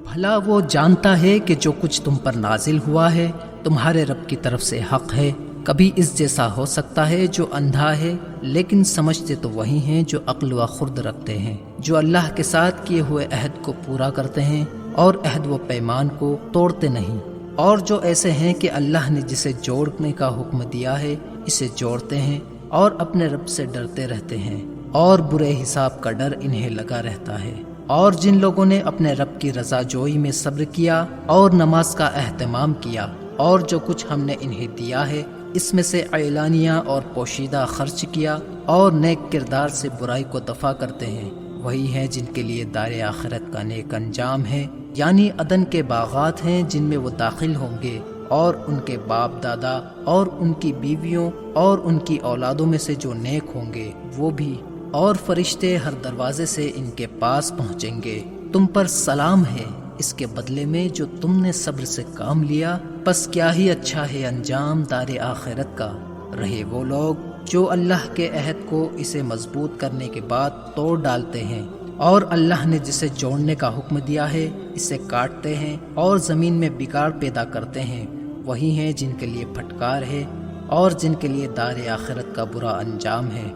بھلا وہ جانتا ہے کہ جو کچھ تم پر نازل ہوا ہے تمہارے رب کی طرف سے حق ہے۔ کبھی اس جیسا ہو سکتا ہے جو اندھا ہے، لیکن سمجھتے تو وہی ہیں جو عقل و خرد رکھتے ہیں، جو اللہ کے ساتھ کیے ہوئے عہد کو پورا کرتے ہیں اور عہد و پیمان کو توڑتے نہیں، اور جو ایسے ہیں کہ اللہ نے جسے جوڑنے کا حکم دیا ہے اسے جوڑتے ہیں اور اپنے رب سے ڈرتے رہتے ہیں، اور برے حساب کا ڈر انہیں لگا رہتا ہے۔ اور جن لوگوں نے اپنے رب کی رضا جوئی میں صبر کیا اور نماز کا اہتمام کیا، اور جو کچھ ہم نے انہیں دیا ہے اس میں سے اعلانیہ اور پوشیدہ خرچ کیا، اور نیک کردار سے برائی کو دفع کرتے ہیں، وہی ہیں جن کے لیے دار آخرت کا نیک انجام ہے، یعنی عدن کے باغات ہیں جن میں وہ داخل ہوں گے، اور ان کے باپ دادا اور ان کی بیویوں اور ان کی اولادوں میں سے جو نیک ہوں گے وہ بھی، اور فرشتے ہر دروازے سے ان کے پاس پہنچیں گے۔ تم پر سلام ہے اس کے بدلے میں جو تم نے صبر سے کام لیا، پس کیا ہی اچھا ہے انجام دار آخرت کا۔ رہے وہ لوگ جو اللہ کے عہد کو اسے مضبوط کرنے کے بعد توڑ ڈالتے ہیں، اور اللہ نے جسے جوڑنے کا حکم دیا ہے اسے کاٹتے ہیں اور زمین میں بگاڑ پیدا کرتے ہیں، وہی ہیں جن کے لیے پھٹکار ہے اور جن کے لیے دار آخرت کا برا انجام ہے۔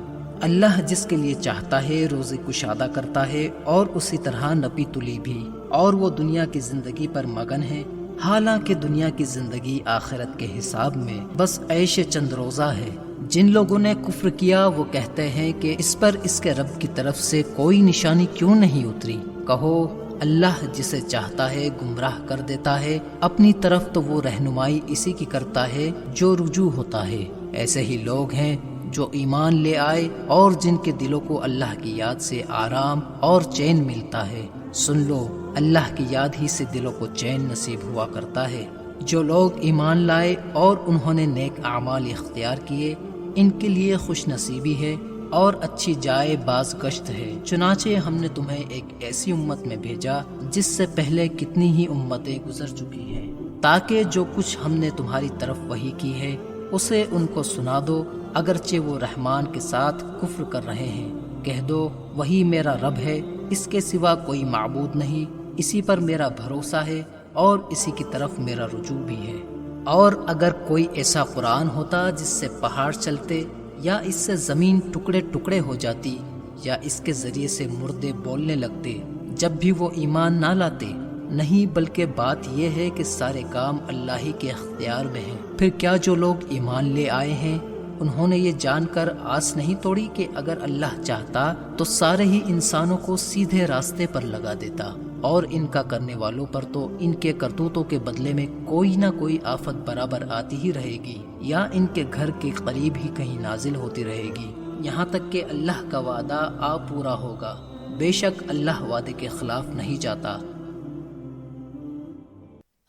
اللہ جس کے لیے چاہتا ہے روزی کشادہ کرتا ہے اور اسی طرح نپی تلی بھی، اور وہ دنیا کی زندگی پر مگن ہے، حالانکہ دنیا کی زندگی آخرت کے حساب میں بس عیش چند روزہ ہے۔ جن لوگوں نے کفر کیا وہ کہتے ہیں کہ اس پر اس کے رب کی طرف سے کوئی نشانی کیوں نہیں اتری؟ کہو اللہ جسے چاہتا ہے گمراہ کر دیتا ہے، اپنی طرف تو وہ رہنمائی اسی کی کرتا ہے جو رجوع ہوتا ہے۔ ایسے ہی لوگ ہیں جو ایمان لے آئے اور جن کے دلوں کو اللہ کی یاد سے آرام اور چین ملتا ہے۔ سن لو اللہ کی یاد ہی سے دلوں کو چین نصیب ہوا کرتا ہے۔ جو لوگ ایمان لائے اور انہوں نے نیک اعمال اختیار کیے ان کے لیے خوش نصیبی ہے اور اچھی جائے باز گشت ہے۔ چنانچہ ہم نے تمہیں ایک ایسی امت میں بھیجا جس سے پہلے کتنی ہی امتیں گزر چکی ہیں، تاکہ جو کچھ ہم نے تمہاری طرف وحی کی ہے اسے ان کو سنا دو، اگرچہ وہ رحمان کے ساتھ کفر کر رہے ہیں۔ کہہ دو وہی میرا رب ہے، اس کے سوا کوئی معبود نہیں، اسی پر میرا بھروسہ ہے اور اسی کی طرف میرا رجوع بھی ہے۔ اور اگر کوئی ایسا قرآن ہوتا جس سے پہاڑ چلتے یا اس سے زمین ٹکڑے ٹکڑے ہو جاتی یا اس کے ذریعے سے مردے بولنے لگتے، جب بھی وہ ایمان نہ لاتے، نہیں بلکہ بات یہ ہے کہ سارے کام اللہ ہی کے اختیار میں ہیں۔ پھر کیا جو لوگ ایمان لے آئے ہیں انہوں نے یہ جان کر آس نہیں توڑی کہ اگر اللہ چاہتا تو سارے ہی انسانوں کو سیدھے راستے پر لگا دیتا، اور ان کا کرنے والوں پر تو ان کے کرتوتوں کے بدلے میں کوئی نہ کوئی آفت برابر آتی ہی رہے گی، یا ان کے گھر کے قریب ہی کہیں نازل ہوتی رہے گی، یہاں تک کہ اللہ کا وعدہ آ پورا ہوگا۔ بے شک اللہ وعدے کے خلاف نہیں جاتا۔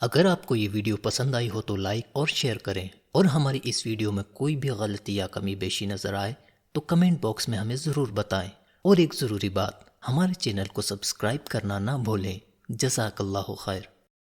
اگر آپ کو یہ ویڈیو پسند آئی ہو تو لائک اور شیئر کریں، اور ہماری اس ویڈیو میں کوئی بھی غلطی یا کمی بیشی نظر آئے تو کمنٹ باکس میں ہمیں ضرور بتائیں، اور ایک ضروری بات، ہمارے چینل کو سبسکرائب کرنا نہ بھولیں۔ جزاک اللہ خیر۔